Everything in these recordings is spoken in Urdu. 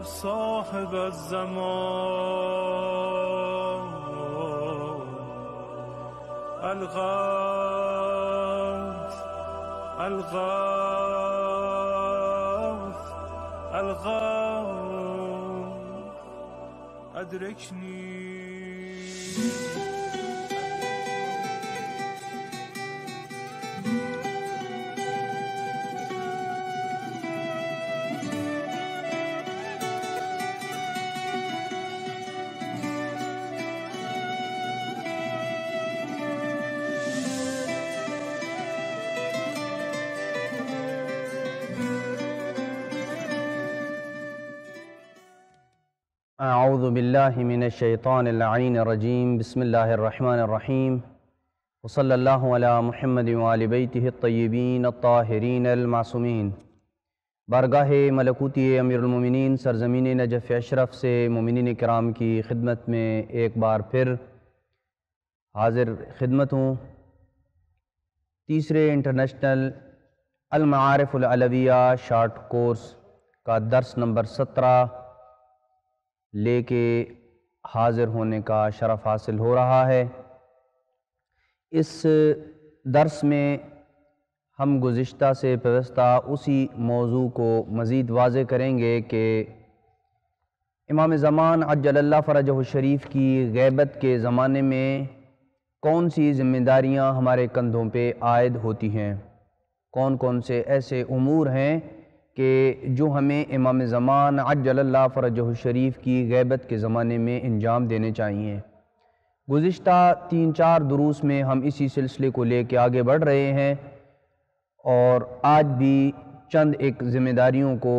صاحب الزمان الغوث الغوث الغوث أدركني. اعوذ باللہ من الشیطان اللعین الرجیم. بسم اللہ الرحمن الرحیم. وصلی اللہ علی محمد وآل بیتہ الطیبین الطاہرین المعصومین. بارگاہ ملکوتی امیر المومنین سرزمین نجف اشرف سے مومنین کرام کی خدمت میں ایک بار پھر حاضر خدمت ہوں. تیسرے انٹرنیشنل المعارف العلویہ شارٹ کورس کا درس نمبر 17 لے کے حاضر ہونے کا شرف حاصل ہو رہا ہے. اس درس میں ہم گزشتہ سے پیوستہ اسی موضوع کو مزید واضح کریں گے کہ امام زمان عجل اللہ فرجہ الشریف کی غیبت کے زمانے میں کون سی ذمہ داریاں ہمارے کندھوں پہ عائد ہوتی ہیں، کون کون سے ایسے امور ہیں کہ جو ہمیں امام زمان عجل اللہ فرجہ الشریف کی غیبت کے زمانے میں انجام دینے چاہیے. گزشتہ 3-4 دروس میں ہم اسی سلسلے کو لے کے آگے بڑھ رہے ہیں اور آج بھی چند ایک ذمہ داریوں کو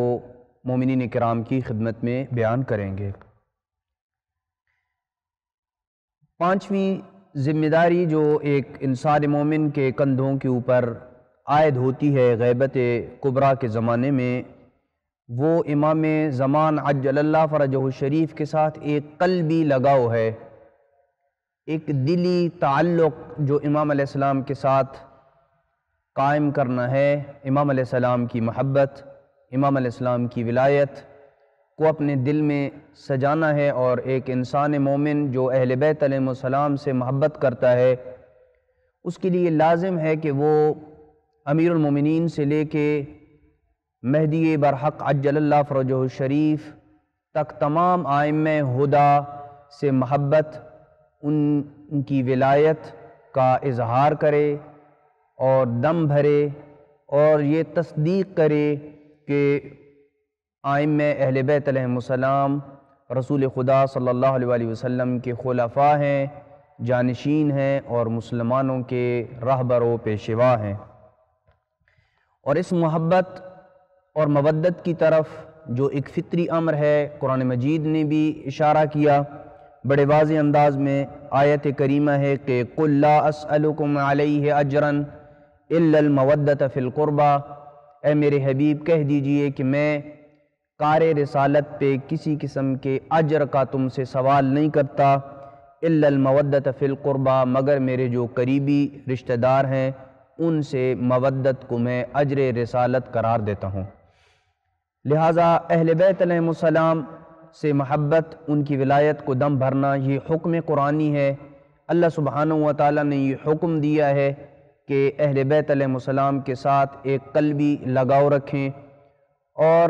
مومنین کرام کی خدمت میں بیان کریں گے. 5ویں ذمہ داری جو ایک انسان مومن کے کندھوں کے اوپر عائد ہوتی ہے غیبت کبریٰ کے زمانے میں، وہ امام زمان عجل اللہ فرجہ الشریف کے ساتھ ایک قلبی لگاؤ ہے، ایک دلی تعلق جو امام علیہ السلام کے ساتھ قائم کرنا ہے. امام علیہ السلام کی محبت، امام علیہ السلام کی ولایت کو اپنے دل میں سجانا ہے. اور ایک انسان مومن جو اہل بیت علیہ السلام سے محبت کرتا ہے اس کے لیے لازم ہے کہ وہ امیر المومنین سے لے کے مہدی برحق عجل اللہ فرجہ الشریف تک تمام ائمہ ہدیٰ سے محبت، ان کی ولایت کا اظہار کرے اور دم بھرے اور یہ تصدیق کرے کہ ائمہ اہل بیت علیہ السلام رسول خدا صلی اللہ علیہ وسلم کے خلفاء ہیں، جانشین ہیں اور مسلمانوں کے رہبر و پیشوا ہیں. اور اس محبت اور مودت کی طرف جو ایک فطری امر ہے، قرآن مجید نے بھی اشارہ کیا بڑے واضح انداز میں. آیت کریمہ ہے کہ قُلْ لَا أَسْأَلُكُمْ عَلَيْهِ أَجْرًا إِلَّا الْمَوَدَّةَ فِي الْقُرْبَى. اے میرے حبیب کہہ دیجئے کہ میں کار رسالت پہ کسی قسم کے اجر کا تم سے سوال نہیں کرتا، إِلَّا الْمَوَدَّةَ فِي الْقُرْبَى، مگر میرے جو قریبی رشتہ دار ہیں ان سے مودت کو میں اجر رسالت قرار دیتا ہوں. لہٰذا اہل بیت علیہ السلام سے محبت، ان کی ولایت کو دم بھرنا یہ حکم قرآنی ہے. اللہ سبحانہ وتعالیٰ نے یہ حکم دیا ہے کہ اہل بیت علیہ السلام کے ساتھ ایک قلبی لگاؤ رکھیں، اور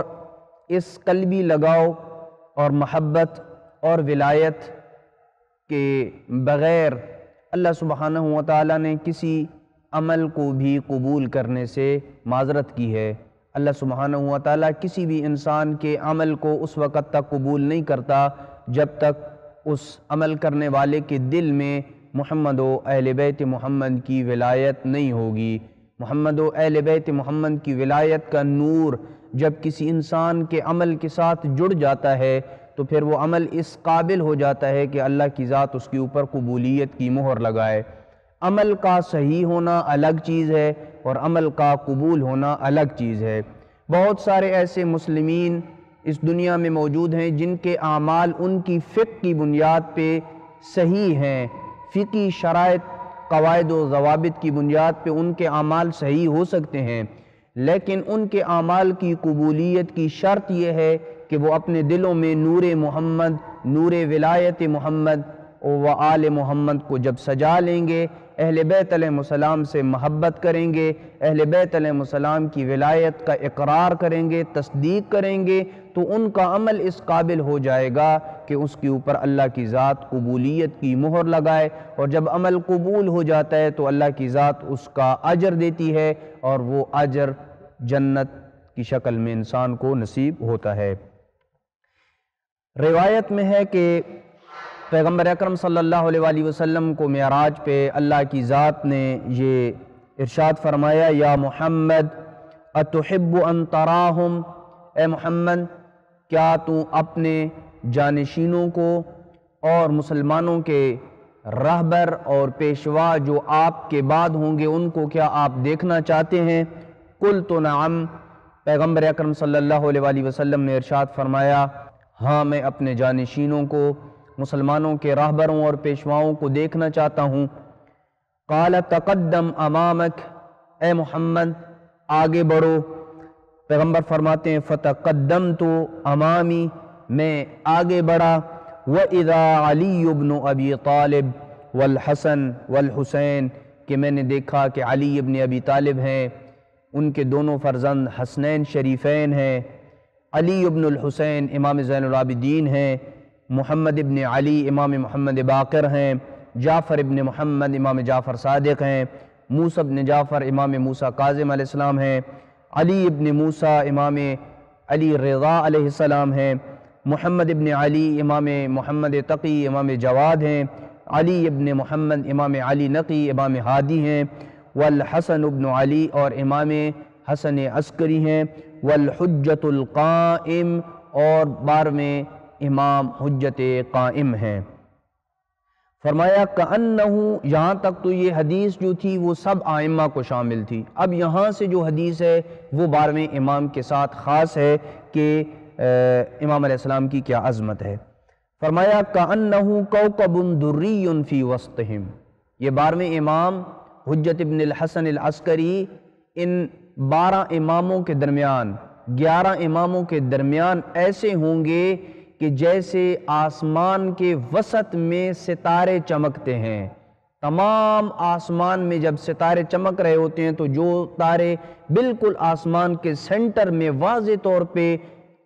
اس قلبی لگاؤ اور محبت اور ولایت کے بغیر اللہ سبحانہ وتعالیٰ نے کسی عمل کو بھی قبول کرنے سے معذرت کی ہے. اللہ سبحانہ وتعالیٰ کسی بھی انسان کے عمل کو اس وقت تک قبول نہیں کرتا جب تک اس عمل کرنے والے کے دل میں محمد و اہل بیت محمد کی ولایت نہیں ہوگی. محمد و اہل بیت محمد کی ولایت کا نور جب کسی انسان کے عمل کے ساتھ جڑ جاتا ہے تو پھر وہ عمل اس قابل ہو جاتا ہے کہ اللہ کی ذات اس کے اوپر قبولیت کی مہر لگائے. عمل کا صحیح ہونا الگ چیز ہے اور عمل کا قبول ہونا الگ چیز ہے. بہت سارے ایسے مسلمین اس دنیا میں موجود ہیں جن کے اعمال ان کی فقہ کی بنیاد پہ صحیح ہیں، فقہی شرائط قواعد و ضوابط کی بنیاد پہ ان کے اعمال صحیح ہو سکتے ہیں، لیکن ان کے اعمال کی قبولیت کی شرط یہ ہے کہ وہ اپنے دلوں میں نور محمد، نور ولایت محمد و آل محمد کو جب سجا لیں گے، اہل بیت علیہ السلام سے محبت کریں گے، اہل بیت علیہ السلام کی ولایت کا اقرار کریں گے، تصدیق کریں گے، تو ان کا عمل اس قابل ہو جائے گا کہ اس کے اوپر اللہ کی ذات قبولیت کی مہر لگائے، اور جب عمل قبول ہو جاتا ہے تو اللہ کی ذات اس کا اجر دیتی ہے، اور وہ اجر جنت کی شکل میں انسان کو نصیب ہوتا ہے۔ روایت میں ہے کہ پیغمبر اکرم صلی اللہ علیہ وآلہ وسلم کو معراج پہ اللہ کی ذات نے یہ ارشاد فرمایا، یا محمد اتحب ان تراہم، اے محمد کیا تو اپنے جانشینوں کو اور مسلمانوں کے رہبر اور پیشوا جو آپ کے بعد ہوں گے ان کو کیا آپ دیکھنا چاہتے ہیں؟ قلت نعم، پیغمبر اکرم صلی اللہ علیہ وآلہ وسلم نے ارشاد فرمایا، ہاں میں اپنے جانشینوں کو، مسلمانوں کے رہبروں اور پیشواؤں کو دیکھنا چاہتا ہوں۔ قال تقدم امامک، اے محمد آگے بڑھو۔ پیغمبر فرماتے ہیں فتقدمت امامی، میں آگے بڑھا۔ وَإِذَا عَلِيُّ بْنُ أَبِي طالب وَالْحَسَنِ وَالْحُسَيْنِ، کہ میں نے دیکھا کہ علی ابن ابی طالب ہیں، ان کے دونوں فرزند حسنین شریفین ہیں، علی ابن الحسین امام زین العابدین ہیں، محمد ابن علی امام محمد باقر ہیں، جعفر ابن محمد امام جعفر صادق ہیں، موسیٰ ابن جعفر امام موسیٰ کاظم علیہ السلام ہیں، علی ابن موسیٰ امام علی رضا علیہ السلام ہیں، محمد ابن علی امام محمد تقی امام جواد ہیں، علی ابن محمد امام علی نقی امام ہادی ہیں، والحسن ابن علی اور امام حسن عسکری ہیں، والحجت القائم اور 12ویں امام حجت قائم ہیں۔ فرمایا کأنہو، یہاں تک تو یہ حدیث جو تھی وہ سب آئمہ کو شامل تھی، اب یہاں سے جو حدیث ہے وہ 12ویں امام کے ساتھ خاص ہے کہ امام علیہ السلام کی کیا عظمت ہے۔ فرمایا کأنہو کوکب دری فی وسطہم، یہ 12ویں امام حجت ابن الحسن العسکری ان 12 اماموں کے درمیان، 11 اماموں کے درمیان ایسے ہوں گے کہ جیسے آسمان کے وسط میں ستارے چمکتے ہیں۔ تمام آسمان میں جب ستارے چمک رہے ہوتے ہیں تو جو تارے بالکل آسمان کے سینٹر میں واضح طور پہ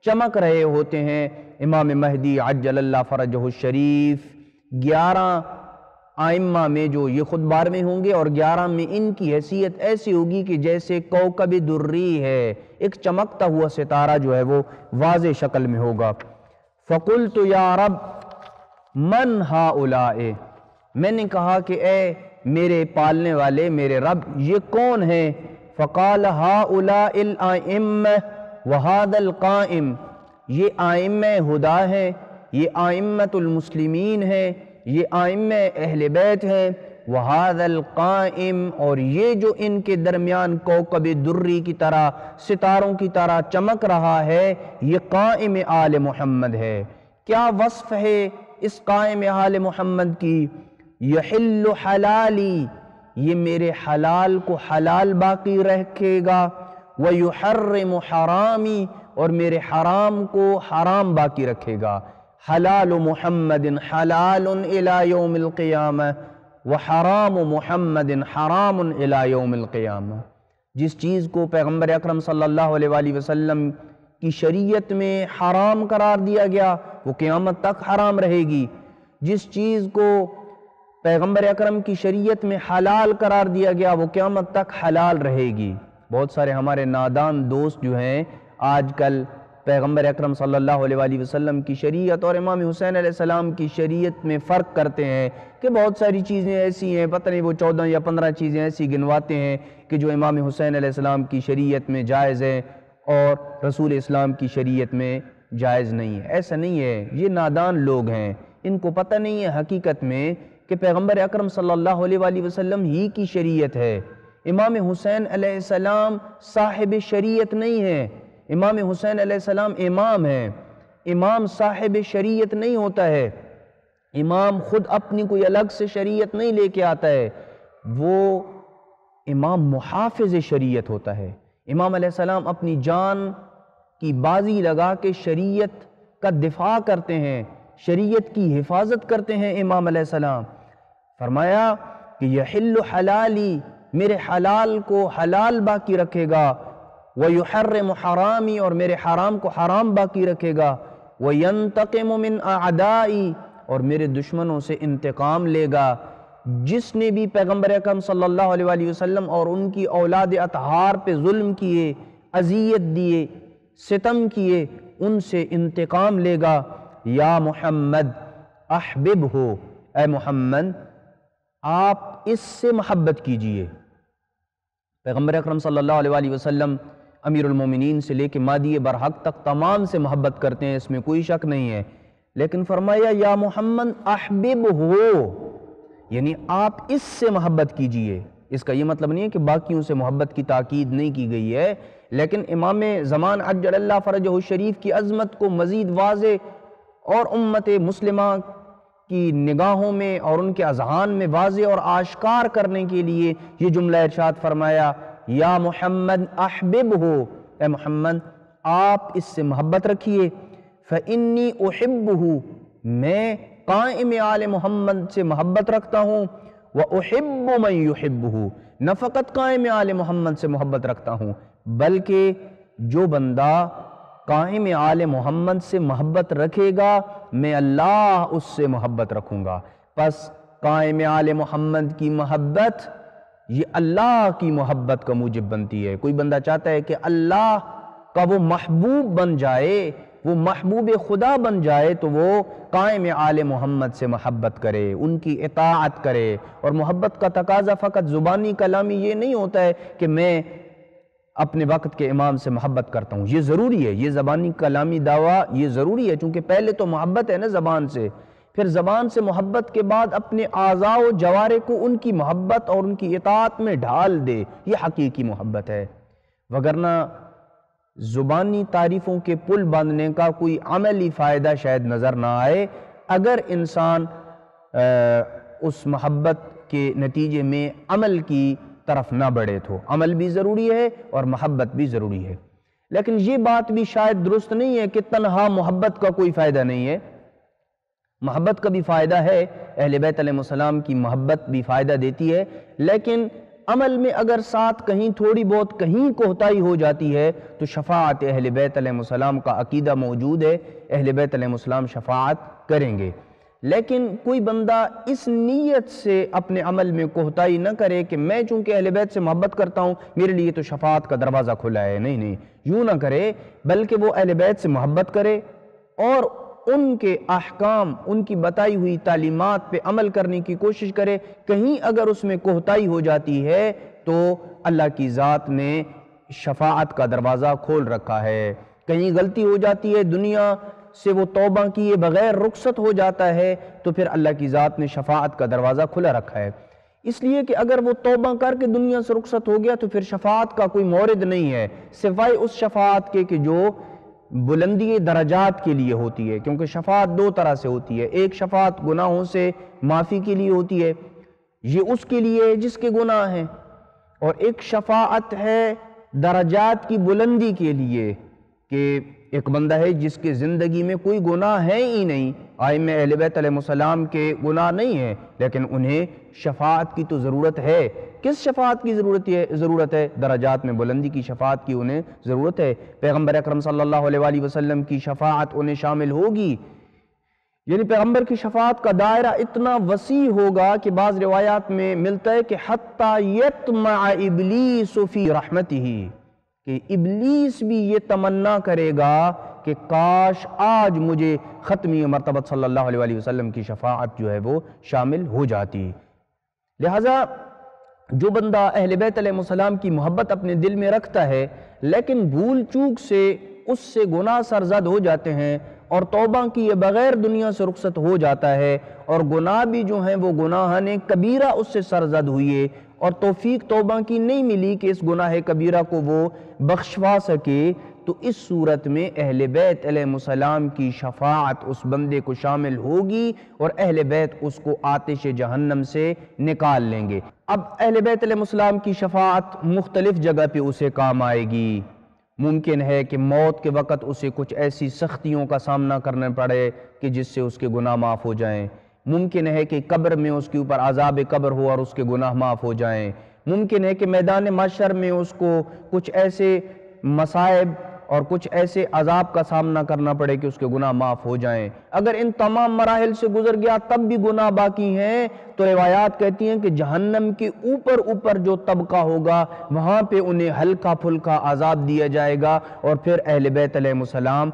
چمک رہے ہوتے ہیں، امام مہدی عجل اللہ فرجہ الشریف 11 آئمہ میں جو یہ خود 12ویں ہوں گے، اور 11 میں ان کی حیثیت ایسی ہوگی کہ جیسے کوکب دری ہے، ایک چمکتا ہوا ستارہ جو ہے وہ واضح شکل میں ہوگا۔ فقلت یا رب من ہؤلاء، میں نے کہا کہ اے میرے پالنے والے، میرے رب یہ کون ہیں؟ فقال ہؤلاء الائمہ وہذا القائم، یہ آئمہ ہدا ہیں، یہ آئمۃ المسلمین ہیں، یہ آئمہ اہل بیت ہیں، وہذا القائم، اور یہ جو ان کے درمیان کوکب دری کی طرح، ستاروں کی طرح چمک رہا ہے، یہ قائم آل محمد ہے۔ کیا وصف ہے اس قائم آل محمد کی؟ یحل حلالی، یہ میرے حلال کو حلال باقی رکھے گا، ویحرم حرامی، اور میرے حرام کو حرام باقی رکھے گا۔ حلال محمد حلال الی یوم القیامہ، وحرام محمد حرام الی یوم القیامہ، جس چیز کو پیغمبر اکرم صلی اللہ علیہ وآلہ وسلم کی شریعت میں حرام قرار دیا گیا وہ قیامت تک حرام رہے گی، جس چیز کو پیغمبر اکرم کی شریعت میں حلال قرار دیا گیا وہ قیامت تک حلال رہے گی۔ بہت سارے ہمارے نادان دوست جو ہیں آج کل پیغمبر اکرم صلی اللہ علیہ وآلہ وسلم کی شریعت اور امام حسین علیہ السلام کی شریعت میں فرق کرتے ہیں کہ بہت ساری چیزیں ایسی ہیں، پتہ نہیں وہ 14 یا 15 چیزیں ایسی گنواتے ہیں کہ جو امام حسین علیہ السلام کی شریعت میں جائز ہیں اور رسول اسلام کی شریعت میں جائز نہیں ہے۔ ایسا نہیں ہے، یہ نادان لوگ ہیں، ان کو پتہ نہیں ہے حقیقت میں کہ پیغمبر اکرم صلی اللہ علیہ وآلہ وسلم ہی کی شریعت ہے۔ امام حسین علیہ السلام صاحب شریعت نہیں ہے، امام حسین علیہ السلام امام ہیں، امام صاحب شریعت نہیں ہوتا ہے، امام خود اپنی کوئی الگ سے شریعت نہیں لے کے آتا ہے، وہ امام محافظ شریعت ہوتا ہے۔ امام علیہ السلام اپنی جان کی بازی لگا کے شریعت کا دفاع کرتے ہیں، شریعت کی حفاظت کرتے ہیں امام علیہ السلام۔ فرمایا کہ یحل حلالی، میرے حلال کو حلال باقی رکھے گا، ویحرم حرامی، اور میرے حرام کو حرام باقی رکھے گا، وینتقم من اعدائی، اور میرے دشمنوں سے انتقام لے گا۔ جس نے بھی پیغمبر اکرم صلی اللہ علیہ وآلہ وسلم اور ان کی اولاد اطہار پہ ظلم کیے، اذیت دیے، ستم کیے، ان سے انتقام لے گا۔ یا محمد احبب ہو، اے محمد آپ اس سے محبت کیجئے۔ پیغمبر اکرم صلی اللہ علیہ وآلہ وسلم امیر المومنین سے لے کے مادی برحق تک تمام سے محبت کرتے ہیں، اس میں کوئی شک نہیں ہے، لیکن فرمایا یا محمد احبب ہو، یعنی آپ اس سے محبت کیجئے۔ اس کا یہ مطلب نہیں ہے کہ باقیوں سے محبت کی تاکید نہیں کی گئی ہے، لیکن امام زمان عجل اللہ فرجہ الشریف کی عظمت کو مزید واضح اور امت مسلمہ کی نگاہوں میں اور ان کے اذہان میں واضح اور آشکار کرنے کے لیے یہ جملہ ارشاد فرمایا یا محمد احبب ہو، اے محمد آپ اس سے محبت رکھیے۔ فإنی احبہ، میں قائم آل محمد سے محبت رکھتا ہوں، وأحب من يحبہ، نہ فقط قائم آل محمد سے محبت رکھتا ہوں بلکہ جو بندہ قائم آل محمد سے محبت رکھے گا میں اللہ اس سے محبت رکھوں گا۔ پس قائم آل محمد کی محبت یہ اللہ کی محبت کا موجب بنتی ہے۔ کوئی بندہ چاہتا ہے کہ اللہ کا وہ محبوب بن جائے، وہ محبوب خدا بن جائے، تو وہ قائم آل محمد سے محبت کرے، ان کی اطاعت کرے۔ اور محبت کا تقاضا فقط زبانی کلامی یہ نہیں ہوتا ہے کہ میں اپنے وقت کے امام سے محبت کرتا ہوں، یہ ضروری ہے، یہ زبانی کلامی دعویٰ یہ ضروری ہے، چونکہ پہلے تو محبت ہے نا زبان سے، پھر زبان سے محبت کے بعد اپنے اعضاء و جوارح کو ان کی محبت اور ان کی اطاعت میں ڈھال دے، یہ حقیقی محبت ہے۔ وگرنہ زبانی تعریفوں کے پل باندھنے کا کوئی عملی فائدہ شاید نظر نہ آئے اگر انسان اس محبت کے نتیجے میں عمل کی طرف نہ بڑھے تو عمل بھی ضروری ہے اور محبت بھی ضروری ہے۔ لیکن یہ بات بھی شاید درست نہیں ہے کہ تنہا محبت کا کوئی فائدہ نہیں ہے، محبت کا بھی فائدہ ہے، اہل بیت علیہ السلام کی محبت بھی فائدہ دیتی ہے، لیکن عمل میں اگر ساتھ کہیں تھوڑی بہت کہیں کوتاہی ہو جاتی ہے تو شفاعت اہل بیت علیہ السلام کا عقیدہ موجود ہے، اہل بیت علیہ السلام شفاعت کریں گے۔ لیکن کوئی بندہ اس نیت سے اپنے عمل میں کوتاہی نہ کرے کہ میں چونکہ اہل بیت سے محبت کرتا ہوں میرے لیے تو شفاعت کا دروازہ کھلا ہے، نہیں، یوں نہ کرے، بلکہ وہ اہل بیت سے محبت کرے اور ان کے احکام، ان کی بتائی ہوئی تعلیمات پہ عمل کرنے کی کوشش کرے۔ کہیں اگر اس میں کوتاہی ہو جاتی ہے تو اللہ کی ذات نے شفاعت کا دروازہ کھول رکھا ہے۔ کہیں غلطی ہو جاتی ہے، دنیا سے وہ توبہ کیے بغیر رخصت ہو جاتا ہے تو پھر اللہ کی ذات نے شفاعت کا دروازہ کھلا رکھا ہے، اس لیے کہ اگر وہ توبہ کر کے دنیا سے رخصت ہو گیا تو پھر شفاعت کا کوئی مورد نہیں ہے سوائے اس شفاعت کے کہ جو بلندی درجات کے لیے ہوتی ہے، کیونکہ شفاعت دو طرح سے ہوتی ہے، ایک شفاعت گناہوں سے معافی کے لیے ہوتی ہے، یہ اس کے لیے جس کے گناہ ہیں، اور ایک شفاعت ہے درجات کی بلندی کے لیے کہ ایک بندہ ہے جس کے زندگی میں کوئی گناہ ہے ہی نہیں، ائمہ اہل بیت علیہ السلام کے گناہ نہیں ہیں، لیکن انہیں شفاعت کی تو ضرورت ہے۔ کس شفاعت کی ضرورت ہے؟ درجات میں بلندی کی شفاعت کی انہیں ضرورت ہے۔ پیغمبر اکرم صلی اللہ علیہ وآلہ وسلم کی شفاعت انہیں شامل ہوگی، یعنی پیغمبر کی شفاعت کا دائرہ اتنا وسیع ہوگا کہ بعض روایات میں ملتا ہے کہ حتی یطمع ابلیس فی رحمتہ، کہ ابلیس بھی یہ تمنا کرے گا کہ کاش آج مجھے ختمی مرتبہ صلی اللہ علیہ وآلہ وسلم کی شفاعت جو ہے وہ شامل ہو جاتی۔ لہٰذا جو بندہ اہل بیت علیہ السلام کی محبت اپنے دل میں رکھتا ہے لیکن بھول چوک سے اس سے گناہ سرزد ہو جاتے ہیں اور توبہ کیے بغیر دنیا سے رخصت ہو جاتا ہے، اور گناہ بھی جو ہیں وہ گناہ نے کبیرہ اس سے سرزد ہوئے اور توفیق توبہ کی نہیں ملی کہ اس گناہ کبیرہ کو وہ بخشوا سکے، تو اس صورت میں اہل بیت علیہ السلام کی شفاعت اس بندے کو شامل ہوگی اور اہل بیت اس کو آتش جہنم سے نکال لیں گے۔ اب اہل بیت علیہ السلام کی شفاعت مختلف جگہ پہ اسے کام آئے گی، ممکن ہے کہ موت کے وقت اسے کچھ ایسی سختیوں کا سامنا کرنا پڑے کہ جس سے اس کے گناہ معاف ہو جائیں، ممکن ہے کہ قبر میں اس کے اوپر عذاب قبر ہو اور اس کے گناہ معاف ہو جائیں، ممکن ہے کہ میدان محشر میں اس کو کچھ ایسے مصائب اور کچھ ایسے عذاب کا سامنا کرنا پڑے کہ اس کے گناہ معاف ہو جائیں۔ اگر ان تمام مراحل سے گزر گیا تب بھی گناہ باقی ہیں تو روایات کہتی ہیں کہ جہنم کے اوپر جو طبقہ ہوگا وہاں پہ انہیں ہلکا پھلکا عذاب دیا جائے گا، اور پھر اہل بیت علیہ السلام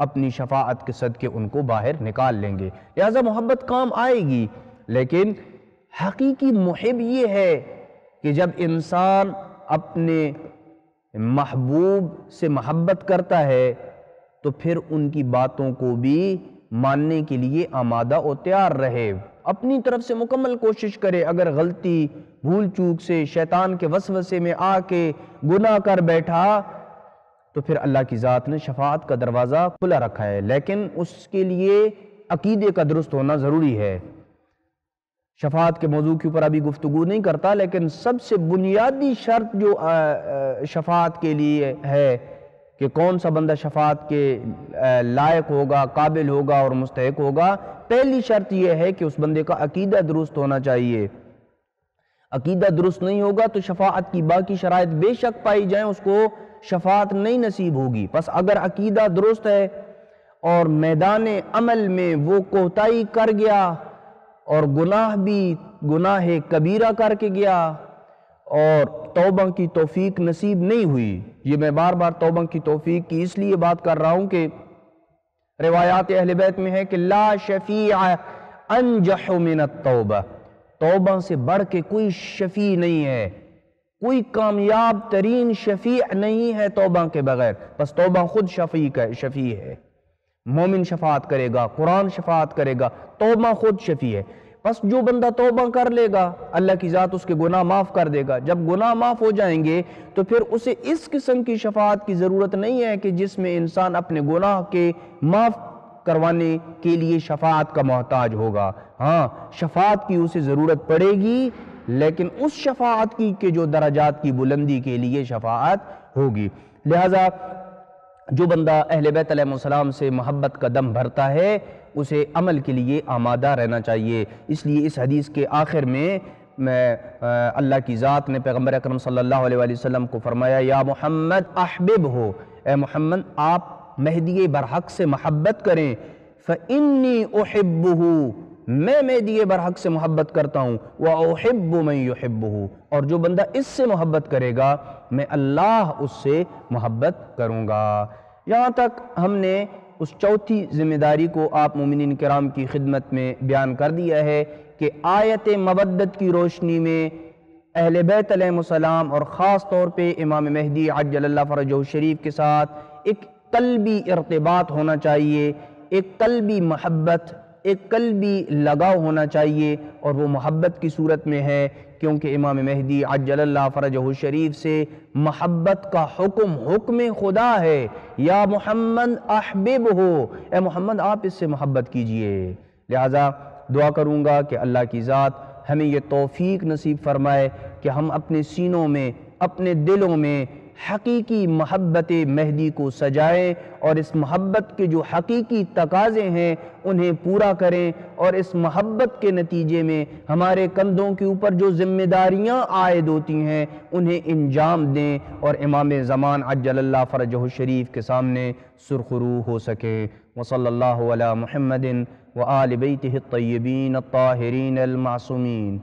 اپنی شفاعت کے صدقے ان کو باہر نکال لیں گے۔ لہذا محبت کام آئے گی، لیکن حقیقی محب یہ ہے کہ جب انسان اپنے محبوب سے محبت کرتا ہے تو پھر ان کی باتوں کو بھی ماننے کے لیے آمادہ و تیار رہے، اپنی طرف سے مکمل کوشش کرے۔ اگر غلطی بھول چوک سے شیطان کے وسوسے میں آ کے گناہ کر بیٹھا تو پھر اللہ کی ذات نے شفاعت کا دروازہ کھلا رکھا ہے، لیکن اس کے لیے عقیدے کا درست ہونا ضروری ہے۔ شفاعت کے موضوع کے اوپر ابھی گفتگو نہیں کرتا، لیکن سب سے بنیادی شرط جو شفاعت کے لیے ہے کہ کون سا بندہ شفاعت کے لائق ہوگا، قابل ہوگا اور مستحق ہوگا، پہلی شرط یہ ہے کہ اس بندے کا عقیدہ درست ہونا چاہیے۔ عقیدہ درست نہیں ہوگا تو شفاعت کی باقی شرائط بے شک پائی جائیں اس کو شفاعت نہیں نصیب ہوگی۔ پس اگر عقیدہ درست ہے اور میدان عمل میں وہ کوتاہی کر گیا اور گناہ بھی گناہ کبیرہ کر کے گیا اور توبہ کی توفیق نصیب نہیں ہوئی، یہ میں بار بار توبہ کی توفیق کی اس لیے بات کر رہا ہوں کہ روایات اہل بیت میں ہے کہ لا شفیع انجح من التوبہ، توبہ سے بڑھ کے کوئی شفیع نہیں ہے، کوئی کامیاب ترین شفیع نہیں ہے توبہ کے بغیر۔ بس توبہ خود شفیع ہے، مومن شفاعت کرے گا، قرآن شفاعت کرے گا، توبہ خود شفیع ہے۔ بس جو بندہ توبہ کر لے گا اللہ کی ذات اس کے گناہ معاف کر دے گا۔ جب گناہ معاف ہو جائیں گے تو پھر اسے اس قسم کی شفاعت کی ضرورت نہیں ہے کہ جس میں انسان اپنے گناہ کے معاف کروانے کے لیے شفاعت کا محتاج ہوگا۔ ہاں شفاعت کی اسے ضرورت پڑے گی، لیکن اس شفاعت کی کہ جو درجات کی بلندی کے لیے شفاعت ہوگی۔ لہذا جو بندہ اہل بیت علیہ السلام سے محبت کا دم بھرتا ہے اسے عمل کے لیے آمادہ رہنا چاہیے۔ اس لیے اس حدیث کے آخر میں اللہ کی ذات نے پیغمبر اکرم صلی اللہ علیہ وآلہ وسلم کو فرمایا یا محمد احبب ہو، اے محمد آپ مہدی برحق سے محبت کریں، فإنی احبہ، میں مہدی برحق سے محبت کرتا ہوں، وأحب من يحبہ، اور جو بندہ اس سے محبت کرے گا میں اللہ اس سے محبت کروں گا۔ یہاں تک ہم نے اس چوتھی ذمہ داری کو آپ مومنین کرام کی خدمت میں بیان کر دیا ہے کہ آیت مودت کی روشنی میں اہل بیت علیہ السلام اور خاص طور پہ امام مہدی عجل اللہ فرجہ الشریف کے ساتھ ایک قلبی ارتباط ہونا چاہیے، ایک قلبی محبت، ایک قلبی لگاؤ ہونا چاہیے، اور وہ محبت کی صورت میں ہے کیونکہ امام مہدی عجل اللہ فرجہ الشریف سے محبت کا حکم خدا ہے، یا محمد احبب ہو، اے محمد آپ اس سے محبت کیجئے۔ لہذا دعا کروں گا کہ اللہ کی ذات ہمیں یہ توفیق نصیب فرمائے کہ ہم اپنے سینوں میں، اپنے دلوں میں حقیقی محبت مہدی کو سجائیں اور اس محبت کے جو حقیقی تقاضے ہیں انہیں پورا کریں، اور اس محبت کے نتیجے میں ہمارے کندھوں کے اوپر جو ذمہ داریاں عائد ہوتی ہیں انہیں انجام دیں اور امام زمان عجل اللہ فرجہ الشریف کے سامنے سرخرو ہو سکے۔ وصلی اللہ علی محمد وآل بیتہ الطیبین الطاہرین المعصومین۔